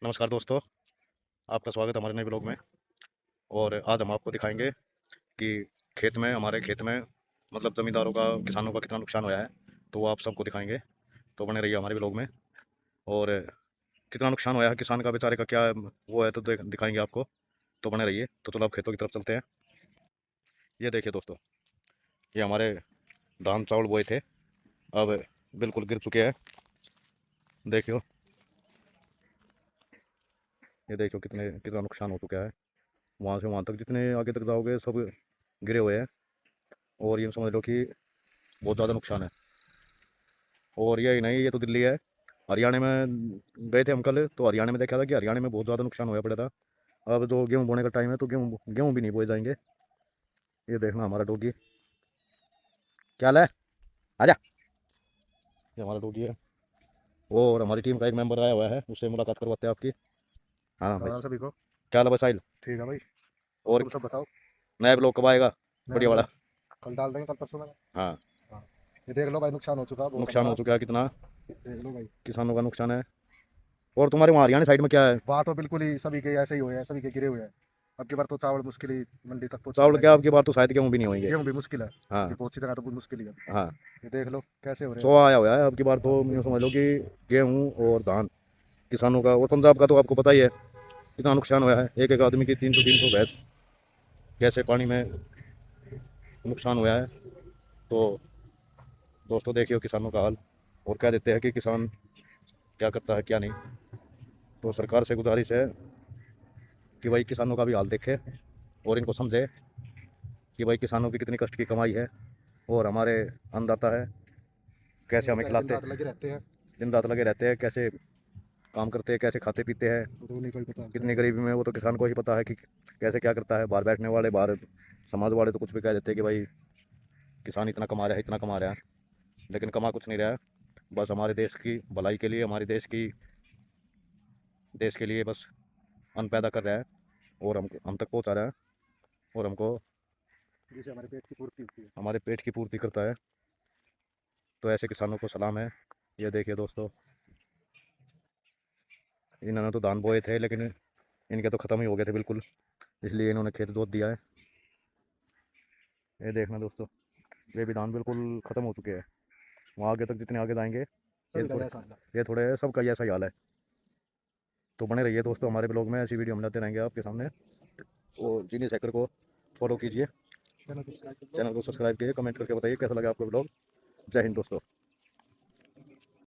नमस्कार दोस्तों, आपका स्वागत है हमारे नए ब्लॉग में। और आज हम आपको दिखाएंगे कि हमारे खेत में मतलब ज़मींदारों का, किसानों का कितना नुकसान हुआ है। तो वो आप सबको दिखाएंगे, तो बने रहिए हमारे ब्लॉग में। और कितना नुकसान हुआ है किसान का, बेचारे का क्या वो है, तो दिखाएंगे आपको। तो बने रहिए। तो चलो अब खेतों की तरफ चलते हैं। ये देखिए दोस्तों, ये हमारे धान चावल बोए थे, अब बिल्कुल गिर चुके हैं। देखियो, ये देखियो कितना नुकसान हो चुका है। वहाँ से वहाँ तक, जितने आगे तक जाओगे सब गिरे हुए हैं। और ये समझ लो कि बहुत ज़्यादा नुकसान है। और यही नहीं, ये तो दिल्ली है। हरियाणा में गए थे हम कल, तो हरियाणा में देखा था कि हरियाणा में बहुत ज़्यादा नुकसान हुआ पड़ा था। अब जो गेहूँ बोने का टाइम है, तो गेहूँ गेहूँ भी नहीं बोए जाएंगे। ये देखना हमारा डोगी, क्या हाल है, आजा। ये हमारा डोगी है। और हमारी टीम का एक मेंबर आया हुआ है, उससे मुलाकात करवाते हैं आपकी। हाँ भाई, राम सभी को। क्या हाल है भाई साहिल? ठीक है भाई। और तुम सब बताओ। नया ब्लॉग कब आएगा? नया बढ़िया वाला। ब्लॉग कल डाल देंगे, कल परसों में। हाँ, हाँ, ये देख लो भाई, नुकसान हो चुका है बहुत नुकसान हो हमारा। चुका है कितना, देख लो भाई। किसानों का नुकसान है। और तुम्हारे वहाँ हरियाणा साइड में क्या है? वहाँ तो बिल्कुल ही सभी के ऐसे ही हुए हैं, सभी के गिरे हुए हैं। अब की बार तो चावल मुश्किल ही मंडी तक पहुँचने चावल वाला है क्या, गेहूँ। आपकी बार तो शायद गेहूँ भी नहीं होंगे। गेहूँ भी मुश्किल है, हाँ। अभी बहुत सी जगह तो बहुत मुश्किल ही है। हाँ, ये देख लो कैसे हो रहे सो हैं। आया हुआ है अब की बार हाँ, तो। ये यूँ देख लो। समझ लो कि गेहूँ और धान किसानों का। और पंजाब का तो आपको पता ही है कितना नुकसान हुआ है। एक एक आदमी की 300 भैंस कैसे पानी में नुकसान हुआ है। तो दोस्तों देखियो किसानों का हाल। और कह देते हैं कि किसान क्या करता है क्या नहीं। तो सरकार से गुजारिश है कि भाई किसानों का भी हाल देखे और इनको समझे कि भाई किसानों की कितनी कष्ट की कमाई है। और हमारे अन्नदाता है, ये कैसे हमें बेचारे दिन खिलाते, रात लगे रहते हैं। दिन रात लगे रहते हैं, कैसे काम करते हैं, कैसे खाते पीते हैं। वो तो उन्हीं को ही पता है कितनी बेचारे को। गरीबी में, वो तो किसान को ही पता है कि कैसे क्या करता है। बाहर बैठने वाले, बाहर समाज वाले तो कुछ भी कह देते हैं कि भाई किसान इतना कमा रहा है, इतना कमा रहा है। लेकिन कमा कुछ नहीं रहा है। बस हमारे देश की भलाई के लिए, हमारे देश के लिए बस अन्न पैदा कर रहा है और हम तक पहुंचा रहा है। और हमको जिससे हमारे पेट की पूर्ति होती है। हमारे पेट की पूर्ति करता है। तो ऐसे किसानों को सलाम है। ये देखिए दोस्तों, इन्होंने तो धान बोए थे, लेकिन इनके तो ख़त्म ही हो गए थे बिल्कुल, इसलिए इन्होंने खेत जोत दिया है। ये देखना दोस्तों, ये भी धान बिल्कुल ख़त्म हो चुके हैं। वहाँ आगे तक जितने आगे जाएंगे, ये सभी का थोड़े ऐसा हाल है। ये थोड़े सबका ही ऐसा ही हाल है। तो बने रहिए दोस्तों हमारे ब्लॉग में, ऐसी वीडियो हम लाते रहेंगे आपके सामने। और जीनी सैकर को फॉलो कीजिए, चलो सब्सक्राइब कर लो। चैनल को सब्सक्राइब कीजिए, कमेंट करके बताइए कैसा लगा आपको ब्लॉग। जय हिंद दोस्तों।